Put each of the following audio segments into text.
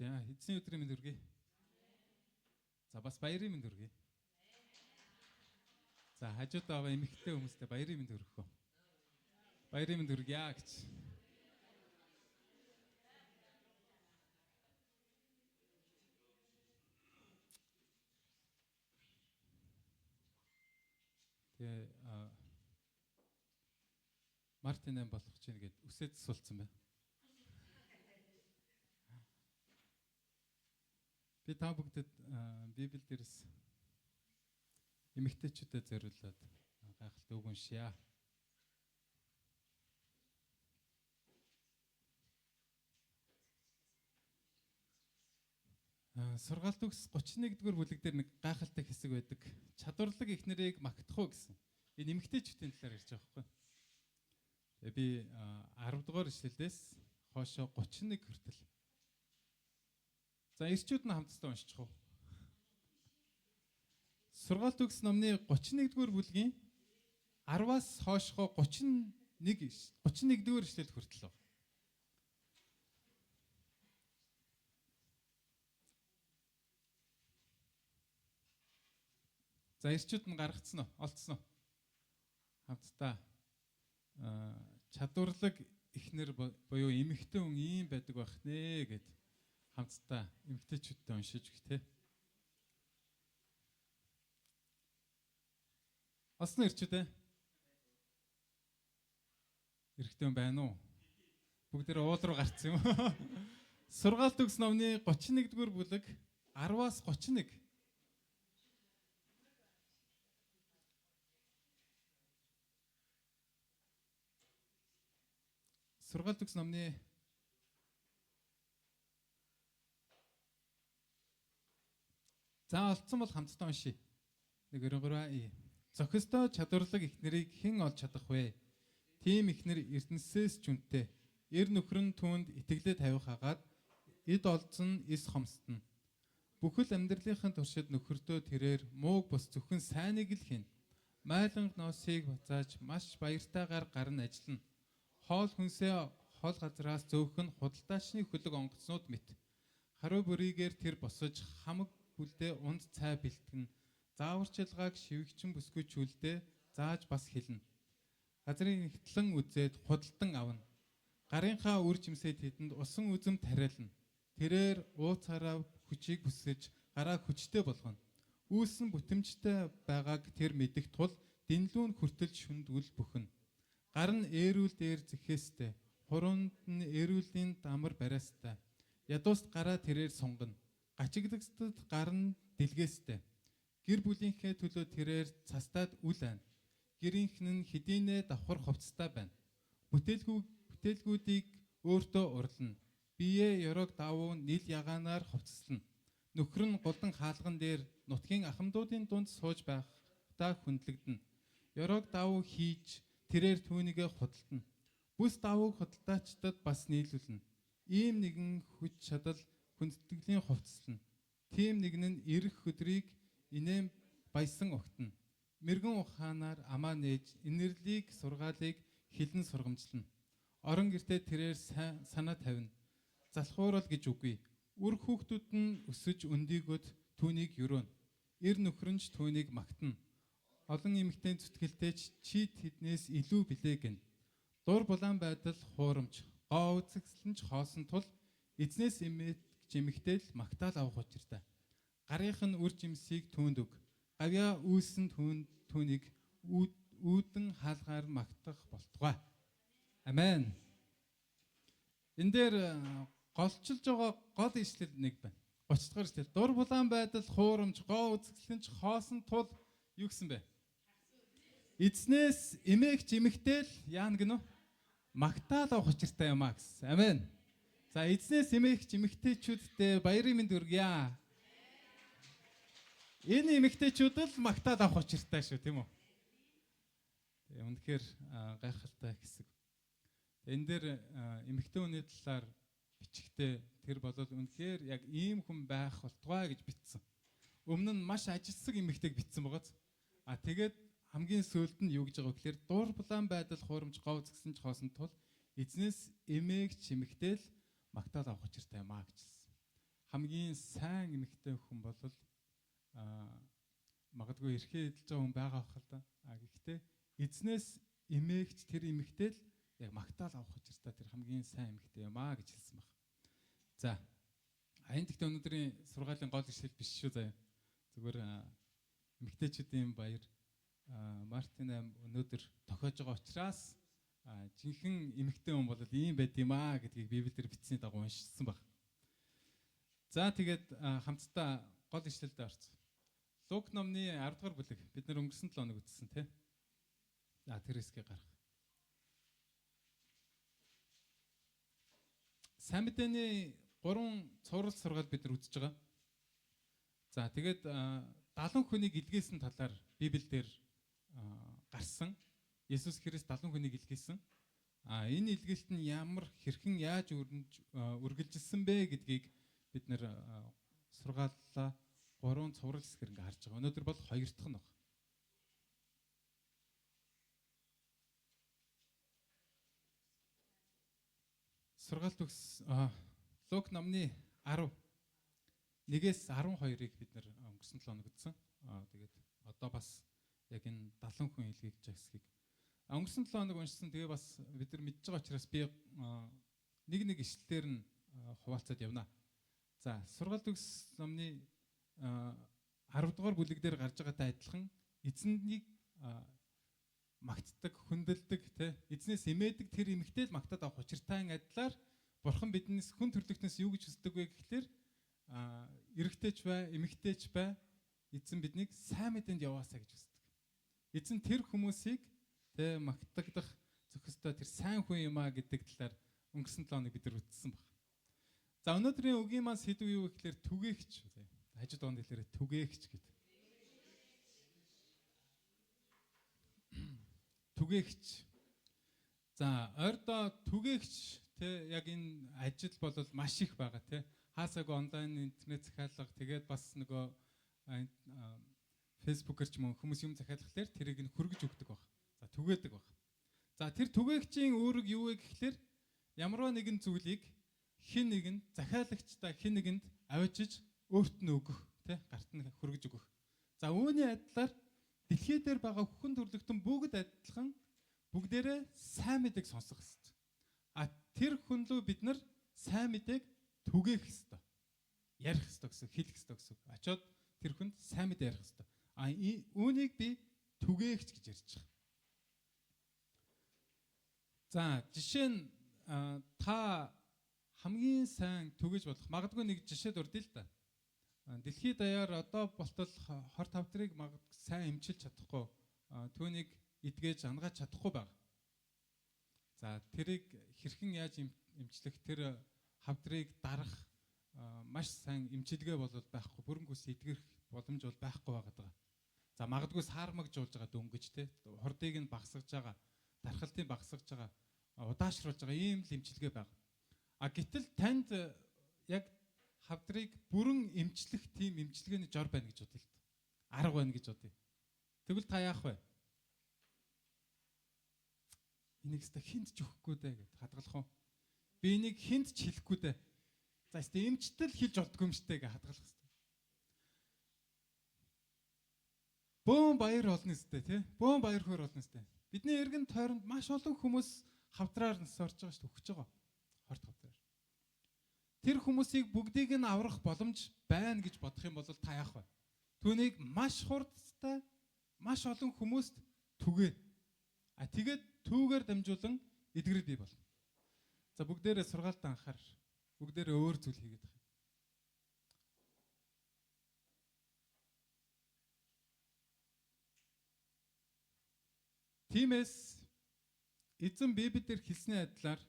За эзний өдрийн мэнд хүргэе. За бас баярын мэнд хүргэе. За хажуудаа аваа эмэгтэй хүмүүстэй баярын мэнд хүргэх үү. Баярын мэнд хүргье гэж. Тэгээ Мартин ам болох чинь гээд үсээд суулцсан байна. Би та бүгдэд Библи дээрээс эмэгтэйчүүдэд зориулаад гайхалтай үг уншия. Сургаалт үгс 31-р бүлэг дээр нэг гайхалтай хэсэг байдаг. Чадварлаг ихнэрийг магтах уу гэсэн. Энэ эмэгтэйчүүдийн талаар ярьж байгаа байхгүй. Тэгээ би 10-р ишлэлээс хоошоо 31 хүртэл. За ирчүүд нь хамтдаа уншчих уу. Сургаалт үгс номны 31-р бүлгийн 10-аас хоошгоо 31-р ишлэл хүртэл. За ирчүүд нь гаргацсан уу? Олцсон уу? Хамтдаа чадварлаг ихнэр буюу эмэгтэй хүн ийм байдаг байх нэ гэд хамтдаа эмэгтэйчүүдтэй уншиж гэх те. Олсон ирчүүд ээ. Эрэгтэй хүн байна уу? Бүгдээ уул руу гарцсан юм. Сургаалт үгс номны 31-р бүлэг 10-аас 31. Сургаалт үгс номны За олцсон бол хамтдаа уншия. 1 2 3 Зохистой чадварлаг ихнэрийг хэн олж чадах вэ? Тийм ихнэр эрдэнэсээс ч үнэтэй. Эр нөхөр нь түүнд итгэлээ тавих хагаад эд олзон эс хомсдно. Бүхэл амьдралынхын туршид нөхөртөө тэрээр мууг бус зөвхөн сайныг л хийнэ. Майланг ноосыг буцааж маш баяртайгаар гарна ажиллана. Хоол хүнсээ хол газраас зөөхөн худалдаачны хөлөг онгоцнууд мэт. Харуу бүрийгээр тэр босож хамаг бүлдээ унд цай бэлтгэн. Зааварчилгааг шивгчин бүсгүйчүүлдэ зааж бас хэлнэ. Газрын ихтлэн үзээд худалдан авна. Гарынхаа үр жимсэд тэдэнд усан үзэм тариална. Тэрээр ууцаараа хүчийг бүсгэж гараа хүчтэй болгоно. Үүсэн бүтэмжтэй байгааг тэр мэдэх тул дэнлүүн хүртэл шүндгүүл бүхэн. Гар нь ээрүүл дээр зэхээстэй. Хуруунд нь ээрүүлийн дамар бариастай. Ядууст гараа тэрээр сунгана. Гачигдагстад гар нь дэлгээстэй. Гэр бүлийнхээ төлөө тэрээр цастаад үл айн. Гэрийнхэн нь хэдийнэ давхар хувцастай байна. Бүтээлгүүдийг өөртөө урлана. Биеэ ёрог давуу нийл ягаанаар хувцаслана. Нөхөр нь голдон хаалган дээр нутгийн ахмадуудын дунд сууж байхдаа хүндлэгдэнэ. Ёрог давуу хийж тэрээр түүнийгээ худалдана. Бүс давууг худалдаачдад бас нийлүүлнэ. Ийм нэгэн хүч чадал хүндэтгэлийн хувцаслана. Тийм нэгэн нь ирэх өдрийг инээн баясан огтно. Мэргэн ухаанаар амаа нээж инэрлийг сургаалыг хилэн сургамжлана. Орон гертээ тэрээр санаа тавина. Залхуурал гэж үгүй. Үр хүүхдүүд нь өсөж өндийгөд түүнийг юрөөнө. Эр нөхөрнч түүнийг магтана. Олон эмэгтэй зүтгэлтэй чи тэднээс илүү билээ гэн. Дур булаан байдал хуурамч, гоо үзэгслэн ч хоосон тул эзнээс эмэгтэй л магтаал авах учиртай. Гарынх нь үр жимсийг түүнд өг. Гавьяа үүсэн түүнийг үүдэн хаалгаар магтах болтугай. Амен. Энэ дээр голчилж байгаа гол ишлэл нэг байна. 30 дахь ишлэл. Дур булаан байдал хуурамч, гоо үзэгслэн ч хоосон тул юу гэсэн бэ? Эзнээс эмээгч эмэгтэй л яана гинөө? Магтаал авах учиртай юм аа гэсэн. Амен. За эзнээс эмээгч эмэгтэйчүүдтэй баярын мэнд хүргье. Энэ эмэгтэйчүүд л магтаал авах учиртай шүү, тийм үү? Тэгээ үнэхээр гайхалтай хэсэг. Энэ дээр эмэгтэй хүний талаар бичгтээ тэр болол үнэхээр яг ийм хүн байх болтугай гэж бичсэн. Өмнө нь маш ажилсаг эмэгтэйг бичсэн байгааз. Тэгээд хамгийн сүүлд нь юу гэж байгаа вэ гэхээр дур булаан байдал хуурамч гоо згсэн ч хоосон тул эзнээс эмээгч эмэгтэй л магтаал авах учиртай юмаа гэжсэн. хамгийн сайн эмэгтэй хүн бол магадгүй эрхээ эдэлж байгаа хүн байгаа хэл та. Гэхдээ эзнээс эмээгч тэр эмэгтэй л яг магтаал авах учиртай тэр хамгийн сайн эмэгтэй юм аа гэж хэлсэн баг. За. Аян гэхдээ өнөөдрийн сургаалын гол ишлэл биш шүү заяа. Зүгээр эмэгтэйчүүдийн баяр Мартин өнөөдөр тохиож байгаа учраас жинхэнэ эмэгтэй хүн бол ийм байд юм аа гэдгийг Библиэр бичсний дагуу уншсан баг. За тэгээд хамтдаа гол ишлэлдээ орцсон. Лук номны 10 дугаар бүлэг бид нар өнгөрсөн 7 хоног үзсэн тий. За тэр хэсгийг гарах. Сайн мэдээний 3 цуврал сургаал бид нар үзэж байгаа. За тэгээд 70 хүнийг илгээсэн талаар Библиэлд гарсан. Есүс Христ 70 хүнийг илгээсэн. Энэ илгээлт нь ямар хэрхэн яаж үргэлжилсэн бэ гэдгийг бид нэр сургааллаа 3 цуврал хэсгээр ингээ харж байгаа. Өнөөдөр бол 2 дахь нь баг. Сургаалт төгс Лук номны 10 1-ээс 12-ыг бид нэр өнгөрсөн 7 хоног үзсэн. Тэгээд одоо бас яг энэ 70 хүн илгээгч хэсгийг өнгөрсөн 7 хоног уншсан. Тэгээ бас бид нар мэдж байгаа учраас би нэг ишлэлээр нь хуваалцаад явна. За сургаалт төгс номны 10 дугаар бүлэг дээр гарч байгаатай адилхан эзнийг магтдаг, хүндэлдэг, эзнээс эмээдэг тэр эмэгтэй л магтаад авах учиртай адилаар Бурхан биднээс хүн төрлөختнөөс юу гэж хүсдэг вэ гэхлээр эрэгтэйч бай, эмэгтэйч бай, эзэн биднийг сайн мэдээнд яваасаа гэж хүсдэг. Эзэн тэр хүмүүсийг магтагдах зохистой тэр сайн хүн юм а гэдэг талаар өнгөрсөн 7 хоног бид нар үздсэн баг. За өнөөдрийн үгийн маань сэдв юу гэхлээр түгээгч. Хажууд донд хэлээрээ түгээгч гэдэг. Түгээгч. За ойрдоо түгээгч яг энэ ажил бол маш их байгаа хаасаг онлайн интернет захиалга тэгээд бас нөгөө фэйсбүүкээр ч юм хүмүүс юм захиалгахлаар тэрийг нь хөргөж өгдөг баг. За түгээдэг баг. За тэр түгээгчийн үүрэг юу вэ гэхлээр ямарваа нэгэн зүйлийг хэн нэгэнд захиалагчдаа хэн нэгэнд авчиж өөрт нь өгөх гарт нь хөргөж өгөх. За үүний адилаар дэлхий дээр байгаа хүн төрлөختөн бүгд адилхан бүгдээрээ сайн мэдээг сонсох хэрэгтэй. Тэр хүн лөө бид нар сайн мэдээг түгээх хэрэгтэй. Ярих хэрэгтэй гэсэн, хэлэх хэрэгтэй гэсэн. Очоод тэр хүнд сайн мэдээ ярих хэрэгтэй. Үүнийг би түгээгч гэж ярьж байгаа. За жишээ нь та хамгийн сайн түгэж болох магадгүй нэг жишээ дурдъя л да. Дэлхийд даяар одоо болтол хор тавдрыг сайн эмчилж чадахгүй түүнийг эдгэж ангааж чадахгүй байна. За тэрийг хэрхэн яаж эмчлэх тэр хавдрыг дарах маш сайн эмчилгээ бол байхгүй. Бүрэнгүйс эдгэх боломж бол байхгүй байгаа. За магадгүй саармагжуулж байгаа дөнгөж хурдыг нь багсгаж байгаа, дархалтыг багсгаж байгаа, удаашруулж байгаа ийм л эмчилгээ байна. Гэтэл танд яг хавдрыг бүрэн эмчлэх тийм эмчилгээний жор байна гэж бодъё л та. Арга байна гэж бодъё. Тэгвэл та яах вэ? Энийг өстө хинт ч өгөхгүй дээ гэд хадгалах уу? Би энийг хинт ч хэлэхгүй дээ. За өстө эмчтэл хэлж олдгүй юм штэ гэж хадгалах өстө. Бөөн баяр олно өстө бөөн баяр хөөр олно өстө. Бидний эргэн тойронд маш олон хүмүүс хавдраар насорж байгаа штэ өгч байгаа. Хорт хавдраар. Тэр хүмүүсийг бүгдийг нь аврах боломж байна гэж бодох юм бол та яах вэ? Түүнийг маш хурдтай маш олон хүмүүст түгээ. Тэгээд түүгээр дамжуулан эдгэр бий болно. За бүгдээрээ сургаалтаа анхаар. Бүгдээрээ өөр зүйл хийгээд байна. Тиймээс эзэн Библиэлд хэлсний адилаар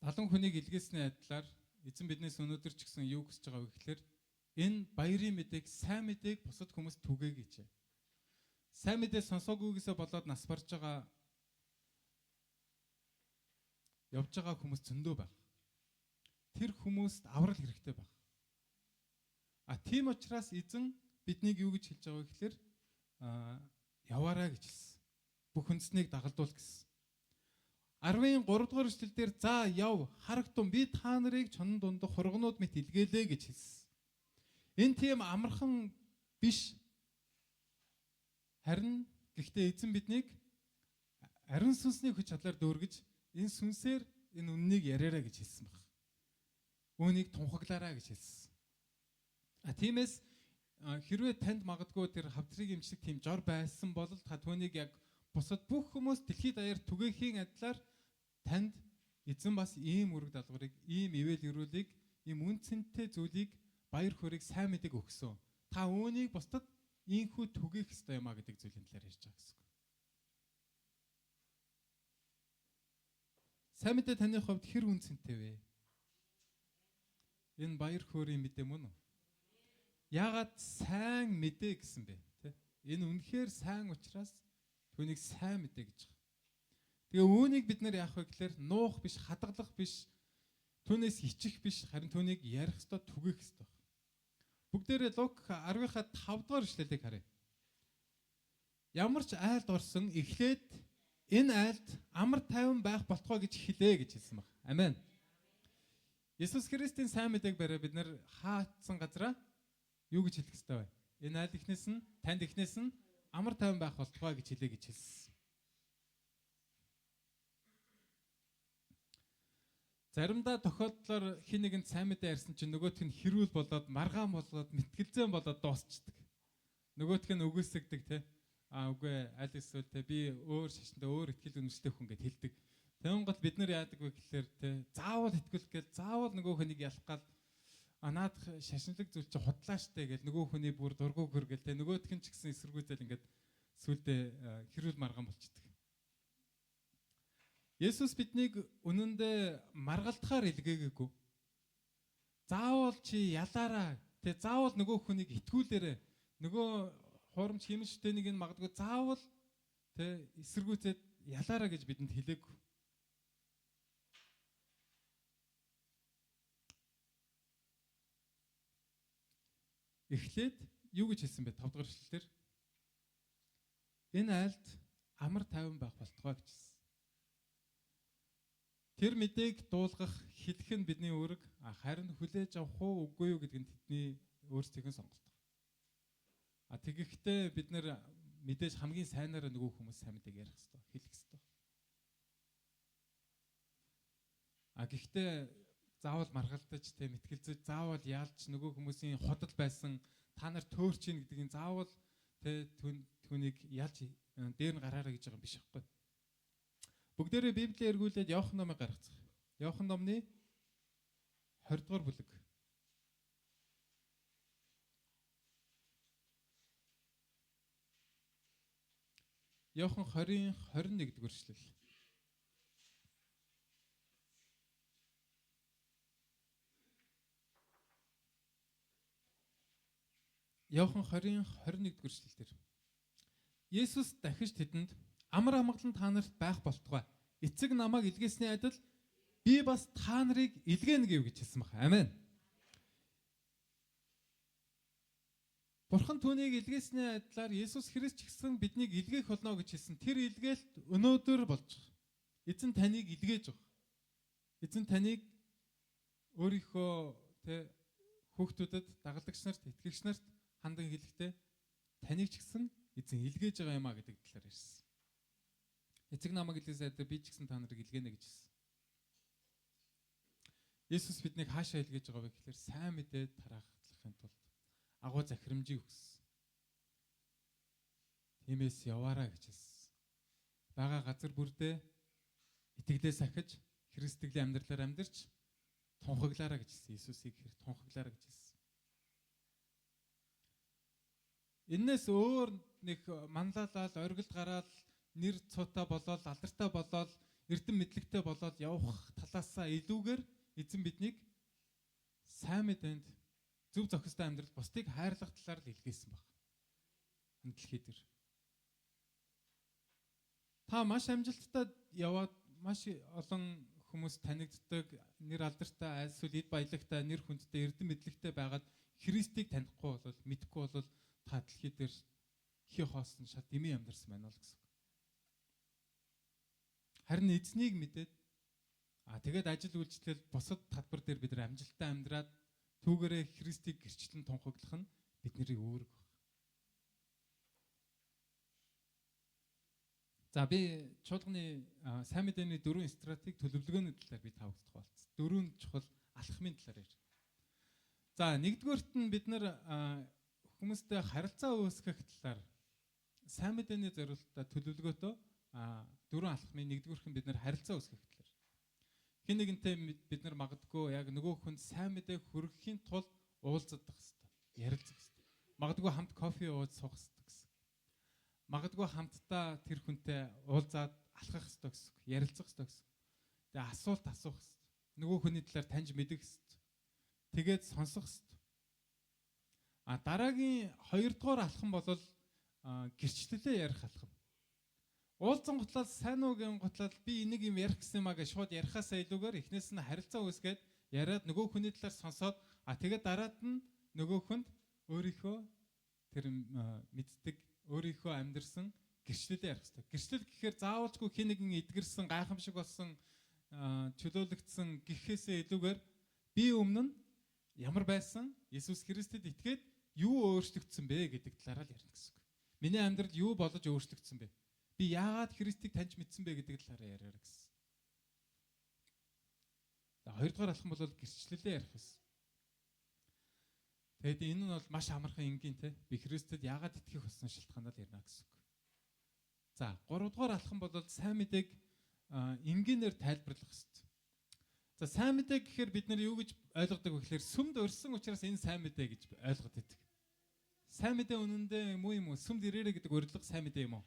70 хүнийг илгээсний адилаар эзэн биднээс өнөөдөр ч гэсэн юу хүсэж байгаа вэ гэхээр энэ баярын мэдээг, сайн мэдээг бусад хүмүүст түгэе гэж. Сайн мэдээ сонсоогүйгээсээ болоод нас барж байгаа явж байгаа хүмүүс зөндөө байна. Тэр хүмүүст аврал хэрэгтэй байна. Тийм учраас эзэн биднийг юу гэж хэлж байгаа вэ гэхээр яваарай гэж хэлсэн. Бүх үндэснийг дагалдуул гэсэн. 10-ын 3 дугаар эшлэлдэр за яв харагтун би та нарыг чонон дундах хургнууд мэт илгээлээ гэж хэлсэн. Энэ тийм амархан биш. Харин гэхдээ эзэн биднийг ариун сүнсний хүч чадлаар дүүргэж энэ сүнсээр энэ үннийг яриараа гэж хэлсэн баг. Үүнийг тунхаглаараа гэж хэлсэн. Тиймээс хэрвээ танд магадгүй тэр хавдрыг имчлэг тийм жор байсан бол та түүнийг яг бусад бүх хүмүүс дэлхийд даяар түгээхийн адилаар танд эзэн бас ийм үрэг даалгаврыг, ийм ивэл өрөөлийг, ийм үн цэнтэй зүйлийг, баяр хөөргийг, сайн мэдээг өгсөн. Та үүнийг бусдад ийхүү түгээх ёстой юм а гэдэг зүйлийн талаар ярьж байгаа гэсэн. Сайн мэдээ таны хувьд хэр үн цэнтэй вэ? Энэ баяр хөөрийн мэдээ мөн үү? Яагаад сайн мэдээ гэсэн бэ? Энэ үнэхээр сайн учраас түүнийг сайн мэдээ гэж байгаа. Тэгээ үүнийг бид нар яах вэ гэхээр нуух биш, хадгалах биш, түүнээс ичих биш, харин түүнийг ярих ёстой, түгээх ёстой. Бүгдээрээ Лук 10-ийнхаа 5 дугаар эшлэлийг харъя. Ямар ч айлд орсон эхлээд энэ айлд амар тайван байх болтугай гэж хэлээ гэж хэлсэн баг. Амен. Есүс Христийн сайн мэдээг бариа бид нар хаацсан газараа юу гэж хэлэх ёстой вэ? Энэ айл ихнээс нь, танд ихнээс нь амар тайван байх болтугай гэж хэлээ гэж хэлсэн. Заримдаа тохиолдлоор хин нэгэнд сайн мэдээ ярьсан чинь нөгөөх нь хэрүүл болоод, маргаан болоод, мэтгэлзэн болоод дуусчдаг. Нөгөөх нь үгүйсгдэг те. Үгүй аль эсвэл те би өөр шашинтай өөр ихтгэл үнэмштэй хүн гэд хэлдэг. Тэгвэл гол бид нар яадаг вэ гэхээр те заавал итгүүлэх гээл заавал нөгөө хүнийг ялах гал наадах шашинлаг зүйл чи худлаа штэ гээл нөгөө хүний бүр дургуй хөргөл те нөгөөх нь ч гэсэн эсэргүүцэл ингээд сүлдээ хэрүүл маргаан болчдөг. Есүс биднийг үнэндээ маргалтахаар илгээгээгүй. Заавал чи ялаараа те заавал нөгөө хүнийг итгүүлээрэ нөгөө хуурамч хэмжтэйнийг нь магадгүй заавал те эсэргүүцээд ялаараа гэж бидэнд хэлээгүй. Эхлээд юу гэж хэлсэн бэ? 5 дугаар эшлэлээр энэ айлд амар тайван байх болтугай гэж хэлсэн. Тэр мэдээг дуулгах, хэлэх нь бидний үүрэг, харин хүлээж авах уу үгүй юу гэдэг нь тэдний өөрсдийнх нь сонголт. Тэгэхдээ бид нэр мэдээж хамгийн сайнаараа нөгөө хүмүүс сайн мэдээг ярих хэрэгтэй, хэлэх хэрэгтэй. Гэхдээ заавал маргалдаж тэ мэтгэлзэж заавал яалж нөгөө хүмүүсийн ходол байсан та нар төөрч ийн гэдгийг заавал тэ түүнийг ялж дээр нь гараараа гэж байгаа юм биш байхгүй. Бүгдээрээ Библийг эргүүлээд Иохан номыг гаргацгаая. Иохан номны 20 дугаар бүлэг. Иохан 20-ын 21 дугаар эшлэл. Иохан 20-ын 21 дугаар эшлэлдэр Есүс дахиж тэдэнд амар амгалан та нарт байх болтугай. Эцэг намайг илгээсний адил би бас та нарыг илгээнэ гэв гэж хэлсэн байна. Амен. Бурхан түүнийг илгээсний адилаар Есүс Христ ч гэсэн биднийг илгээх болно гэж хэлсэн. Тэр илгээлт өнөөдөр болж байгаа. Эзэн таныг илгээж байгаа. Эзэн таныг өөрийнхөө хүүхдүүдэд, дагалдагч нарт, итгэгч нарт хандан хэлэхдээ таныг ч гэсэн эзэн илгээж байгаа юм а гэдэг талаар ярьсан. Эцэг намайг илгээсэй би ч гэсэн та нарыг илгээнэ гэж хэлсэн. Есүс биднийг хаашаа илгээж байгаа вэ гэхээр сайн мэдээ тараахлахын тулд агуу захирамжийг өгсөн. Тиймээс яваараа гэж хэлсэн. Бага газар бүрдээ итгэлээ сахиж Христийн амьдралаар амьдарч тунхаглаараа гэж хэлсэн. Есүсийг тунхаглаараа гэж хэлсэн. Энээс өөр нэг манлайлал, оргилд гараад нэр цуутай болоод, алдартай болоод, эрдэм мэдлэгтэй болоод явах талаасаа илүүгээр эзэн биднийг сайн мэдээнд зөв зохистой амьдрал бусдыг хайрлах талаар л илгээсэн баг. Энэ дэлхий дээр. Та маш амжилттай яваад маш олон хүмүүс танигддаг, нэр алдартай, аль эсвэл эд баялагтай, нэр хүндтэй, эрдэм мэдлэгтэй байгаад Христийг танихгүй болол, мэдэхгүй болол та дэлхий дээр хий хоосон шат дэмий амьдарсан байна л гэсэн. Харин эзнийг мэдээд тэгээд ажил үйлчлэл бусад талбар дээр бид нар амжилттай амьдраад түүгээрээ Христийг гэрчлэн тунхаглах нь бидний үүрэг баг. За би чуулганы сайн мэдээний 4 стратеги төлөвлөгөөний талаар би тавагдах болцсон. 4 чухал алхмын талаар ярьж. За нэгдүгээрт нь бид нар хүмүүстэй харилцаа үүсгэх талаар сайн мэдээний зорилттой төлөвлөгөөтэй 4 алхмын нэгдүгээрх нь бид нар харилцаа үүсгэх талаар. Хин нэгэнтэй бид нар магадгүй яг нөгөө хүнд сайн мэдээ хүргэхийн тулд уулзах хэрэгтэй, ярилцах хэрэгтэй. Магадгүй хамт кофе ууж суух хэрэгтэй гэсэн. Магадгүй хамтдаа тэр хүнтэй уулзаад алхах хэрэгтэй гэсэн, ярилцах хэрэгтэй гэсэн. Тэгээ асуулт асуух хэрэгтэй. Нөгөө хүний талаар таньж мэдэх хэрэгтэй. Тэгээд сонсох хэрэгтэй. Дараагийн 2 дугаар алхам бол гэрчлэлээ ярих алхам. Уулзсан готлол сайн уу гэн готлол би энийг юм ярих гэсэн юм гэж шууд ярихаасаа илүүгээр эхнээс нь харилцаа үүсгээд яриад нөгөө хүний талаар сонсоод тэгээд дараад нь нөгөө хүнд өөрийнхөө тэр мэддэг өөрийнхөө амьдрсан гэрчлэлээ ярих хэрэгтэй. Гэрчлэл гэхээр заавалжгүй хин нэгэн эдгэрсэн гайхамшиг болсон чөлөөлөгдсөн гэхээсээ илүүгээр би өмнө нь ямар байсан Есүс Христэд итгээд юу өөрчлөгдсөн бэ гэдэг талаараа л ярих гэсэн үг. Миний амьдрал юу болж өөрчлөгдсөн бэ? Би яагаад Христийг таньж мэдсэн бэ гэдэг талаараа яриараа гэсэн. За 2 дугаар алхам бол гэрчлэлээ ярих гэсэн. Тэгэд энэ нь бол маш амархан энгийн те. Би Христэд яагаад итгэх болсон шалтгаанаар ярина гэсэн үг. За 3 дугаар алхам бол сайн мэдээг энгийнээр тайлбарлах хэрэгтэй. За сайн мэдээ гэхээр бид нар юу гэж ойлгодог вэ гэхээр сүмд өрсөн учраас энэ сайн мэдээ гэж ойлгоод байдаг. Сайн мэдээ үнэндээ юм уу? Сүмд ирээрэй гэдэг урилга сайн мэдээ юм уу?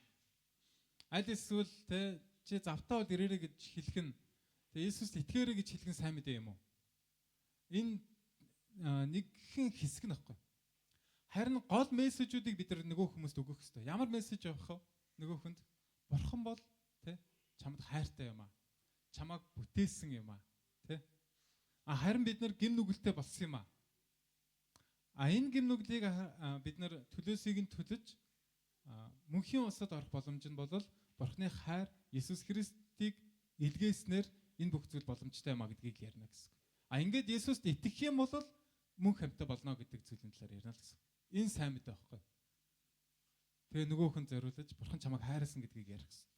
Аль эсвэл те чи завтаа бол ирээрэй гэж хэлэх нь те Иесуст итгээрэй гэж хэлэх нь сайн мэдээ юм уу? Энэ нэгэн хэсэг нь аахгүй. Харин гол мессежүүдийг бид нар нөгөө хүмүүст өгөх хэрэгтэй. Ямар мессеж явах вэ? Нөгөө хүнд Бурхан бол те чамд хайртай юм аа. Чамайг бүтээсэн юм аа. Тэ? Харин бид нар гим нүгэлтэй болсон юм аа. Энэ гим нүглийг бид нар төлөөсийг нь төлөж мөнхийн усад орох боломж нь бол Бурханы хайр Есүс Христийг илгээснээр энэ бүх зүйл боломжтой юм а гэдгийг ярина гэсэн. Ингээд Есүст итгэх юм бол мөн хамтаа болно гэдэг зүйлийн талаар ярина л гэсэн. Энэ сайн мэдээ байхгүй. Тэгээ нөгөөх нь зориулж Бурхан чамайг хайрласан гэдгийг ярих гэсэн.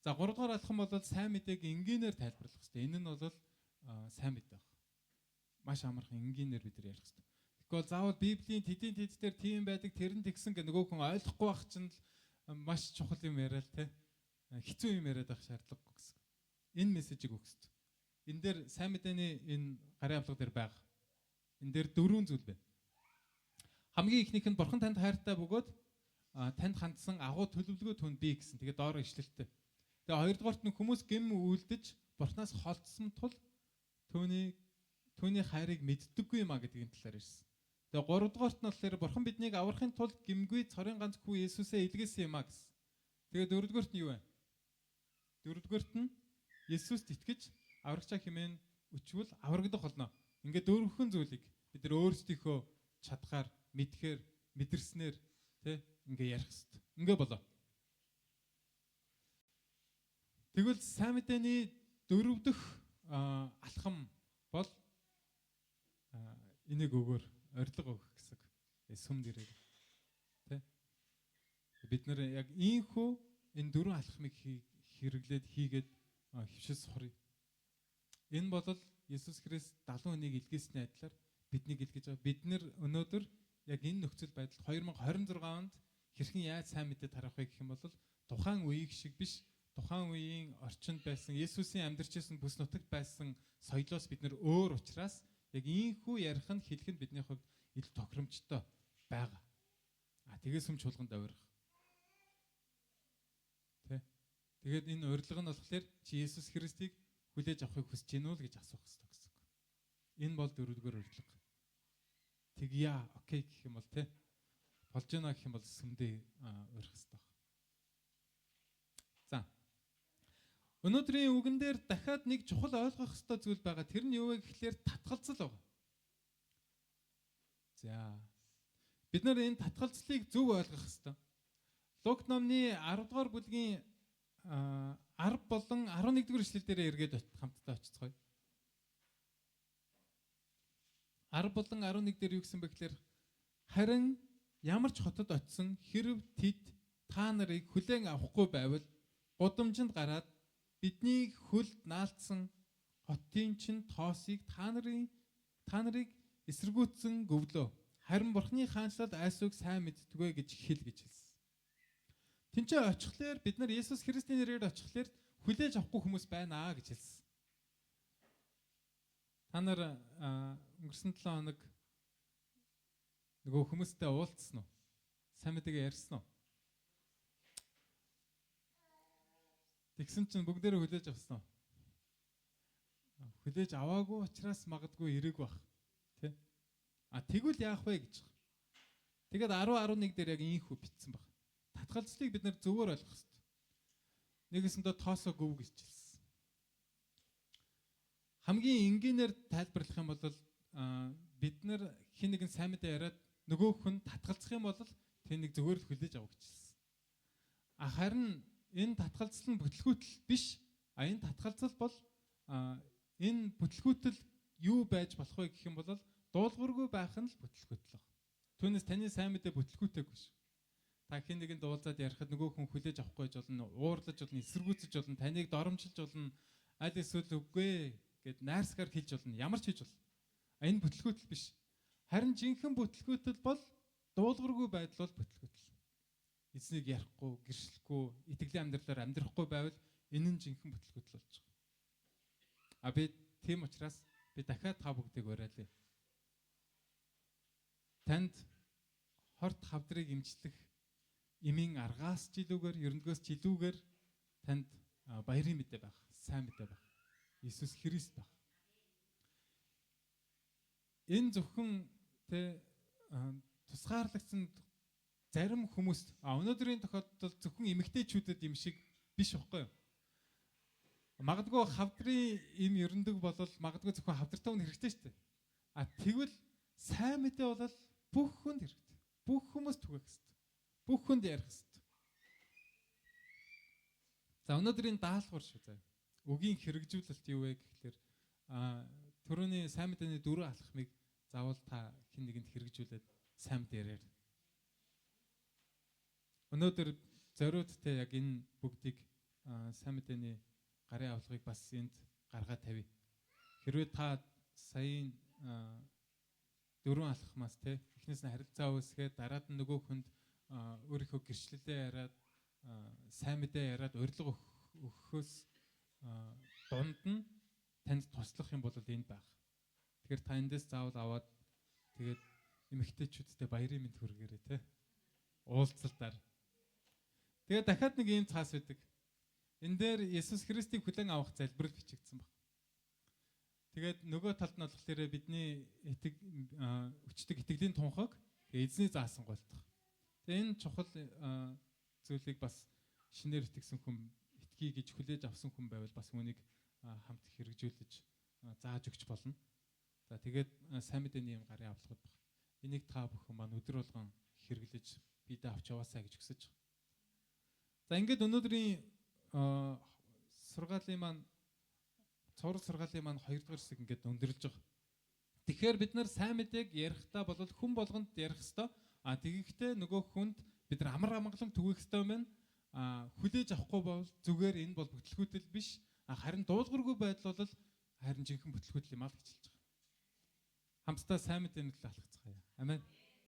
За 3 дугаар алхам бол сайн мэдээг энгийнээр тайлбарлах хэрэгтэй. Энэ нь бол сайн мэдээ баг. Маш амархан энгийнээр бид нар ярих хэрэгтэй. Тэгвэл заавал Библийн тэдийн тэддээр тийм байдаг тэр нь тэгсэн гэх нөгөө хүн ойлгохгүй байх чинь маш чухал юм яриа л те. Хэцүү юм яриад байх шаардлагагүй гэсэн. Энэ мессежийг өгөх хэрэгтэй. Энэ дээр сайн мэдээний энэ гарын авлага дээр байгаа. Энэ дээр 4 зүйл байна. Хамгийн ихнийх нь Бурхан танд хайртай бөгөөд танд хандсан агуу төлөвлөгөө түн бий гэсэн. Тэгээ доороо ишлэлтэй. Тэгээ хоёрдугаарт нь хүмүүс гэм үлдэж Бурханаас холдсон тул түүний хайрыг мэддэггүй юм а гэдгийн талаар ирсэн. Тэгээ гуравдугаарт нь болохоор Бурхан биднийг аврахын тулд гимгүй цорын ганц хүү Есүсээ илгээсэн юм а гэсэн. Тэгээ дөрөвдүгээрт нь юу вэ? Дөрөвдүгээрт нь Есүст итгэж аврагчаа хэмээн өчвөл аврагдах болно. Ингээд дөрвөн зүйлийг бид нар өөрсдийнхөө чадхаар мэдхээр мэдэрснээр тэ ингээ ярих хэрэгтэй. Ингээ болоо. Тэгвэл сайн мэдээний 4 дахь алхам бол энийг өгөөр орилго өгөх гэсэн. Сүмд ирээд тэ бид нар яг ийхүү энэ 4 алхмыг хэрэглээд хийгээд хөвшөс хорё. Энэ бол Есүс Христ 70 хүнийг илгээсний адилаар биднийг илгээж байгаа. Бид нэр өнөөдөр яг энэ нөхцөл байдалд 2026 онд хэрхэн яаж сайн мэдээ тарах вэ гэх юм бол тухайн үеийг шиг биш, тухайн үеийн орчинд байсан Есүсийн амьдарчсэн бүс нутагт байсан соёлоос бид нэр өөр учраас яг ийхүү ярих нь хэлэх нь бидний хувьд илүү тохиромжтой байгаа. Тэгээ сүм чуулганд авирах. Тэгээд энэ урилга нь болохоор чи Есүс Христийг хүлээж авахыг хүсэж гинүү л гэж асуух хэрэгтэй гэсэн. Энэ бол 4-р урилга. Тэгье окей гэх юм бол те болж гинэ гэх юм бол сүмдээ урих хэрэгтэй. За. Өнөөдрийн үгэн дээр дахиад нэг чухал ойлгох ёстой зүйл байгаа. Тэр нь юу вэ гэхлээр татгалзал байгаа. За. Бид нар энэ татгалзлыг зөв ойлгох ёстой. Лук номны 10 дугаар бүлгийн 10 болон 11-р эшлэл дээр эргээд хамтдаа очицгоё. 10 болон 11 дээр юу гэсэн бэ гэхээр харин ямар ч хотод очисон хэрв тэд та нарыг хүлээн авахгүй байвал гудамжинд гараад бидний хөлд наалтсан хотын чинь тоосыг та нарыг эсэргүүцсэн гөвлөө. Харин Бурхны хаанчлал айсууг сайн мэдтгвэ гэж хэлсэн. Тинчээ очихлаар бид нар Есүс Христийн нэрээр очихлаар хүлээж авахгүй хүмүүс байна гэж хэлсэн. Та нар өнгөрсөн 7 хоног нөгөө хүмүүстэй уулзсан уу? Сайн мэдээгээ ярьсан уу? Тэгсэн чинь бүгдээрээ хүлээж авсан уу? Хүлээж аваагүй учраас магадгүй ирээгүй бах. Тэ? Тэгвэл яах вэ гэж. Тэгээд 10-11 дээр яг ийхүү бичсэн баг. Татгалзлыг бид нар зөвөр ойлгох хэрэгтэй. Нэгэсэндээ тоосоо гөв гэж хэлсэн. Хамгийн энгийнээр тайлбарлах юм бол бид нар хин нэгэн сайн мэдээ яриад нөгөө хүн татгалзах юм бол тэр нэг зөвөр л хүлээж авах гэж хэлсэн. Харин энэ татгалзал нь бүтлгүүтэл биш. Энэ татгалзал бол энэ бүтлгүүтэл юу байж болох вэ гэх юм бол дуулуургүй байх нь л бүтлгүүтэл баг. Түүнээс таны сайн мэдээ бүтлгүүтэйг биш. Та хин нэгэн дуулзаад ярихад нөгөө хүн хүлээж авахгүй гэж болно, уурлаж болно, эсэргүүцэж болно, таныг доромжилж болно, аль эсвэл үгүй гэд найрсгаар хэлж болно, ямар ч хийж болно. Энэ бүтлгүүтэл биш. Харин жинхэнэ бүтлгүүтэл бол дуулуургүй байдал бол бүтлгүүтэл. Эзнийг ярихгүй, гэршлэхгүй, итгэлийн амьдралаар амьдрахгүй байвал энэ нь жинхэнэ бүтлгүүтэл болж байгаа. Би тийм учраас би дахиад та бүгдийг уриалъя. Танд хорт хавдрыг имжлэх эмийн аргаас ч илүүгээр, ерөнхөөс ч илүүгээр танд баярын мэдээ байх, сайн мэдээ байх. Иесус Христ байх. Энэ зөвхөн тусгаарлагдсан зарим хүмүүст өнөөдрийн тохиолдолд зөвхөн эмэгтэйчүүдэд юм шиг биш байхгүй юу? Магадгүй хавдрын им ерөндөг болол магадгүй зөвхөн хавдртай хүн хэрэгтэй шүү дээ. Тэгвэл сайн мэдээ бол бүх хүнд хэрэгтэй. Бүх хүмүүст түгэх хэрэгтэй. Бүх хүнд ярих хэрэгтэй. За өнөөдрийн даалгавар шүү заа. Үгийн хэрэгжүүлэлт юу вэ гэхлээр түрүүний сайн мэдээний 4 алхмыг заавал та хэн нэгэнд хэрэгжүүлээд сайн мэдээгээр. Өнөөдөр зориудтай яг энэ бүгдийг сайн мэдээний гарын авлагыг бас энд гаргаад тавья. Хэрвээ та саяын 4 алхмаас эхнээс нь харилцаа үүсгээд дараад нь нөгөө хүнд өөрийнхөө гэрчлэлээ яриад сайн мэдээ яриад урилга өгөхөөс дунд нь танд туслах юм бол энд байх. Тэгэхээр та эндээс заавал аваад тэгээд эмэгтэйчүүдтэй баярын мэнд хүргээрэй те. Уулзалтаар. Тэгээд дахиад нэг юм цаас байдаг. Энэ дээр Есүс Христийг хүлээн авах залбирал бичигдсэн баг. Тэгээд нөгөө талд нь болохоор бидний өчтөг итгэлийн тунхаг эзний заасан голдох. Тэгээд энэ чухал зүйлийг бас шинээр итгэсэн хүн итгэе гэж хүлээж авсан хүн байвал бас үүнийг хамт хэрэгжүүлж зааж өгч болно. За тэгээд сайн мэдээний юм гарын авлагууд баг. Энийг та бүхэн маань өдөр болгон хэрэглэж бидээ авч яваасаа гэж хүсэж байна. За ингээд өнөөдрийн сургаалын маань цорол сургаалын маань 2 дугаар хэсэг ингээд өндөрлөж байгаа. Тэгэхээр бид нар сайн мэдээг ярихдаа бол хүн болгонд ярих ёстой. Тэгэхдээ нөгөө хүнд бид нар амар амгалан түгэх ёстой юм байна. Хүлээж авахгүй бол зүгээр энэ бол бүтлгүүтэл биш. Харин дуулуургүй байдал бол харин жинхэнэ бүтлгүүтэл юм аа гэж хэлж байгаа. Хамтдаа сайн мэдээний төлөө алхацгаая. Амен.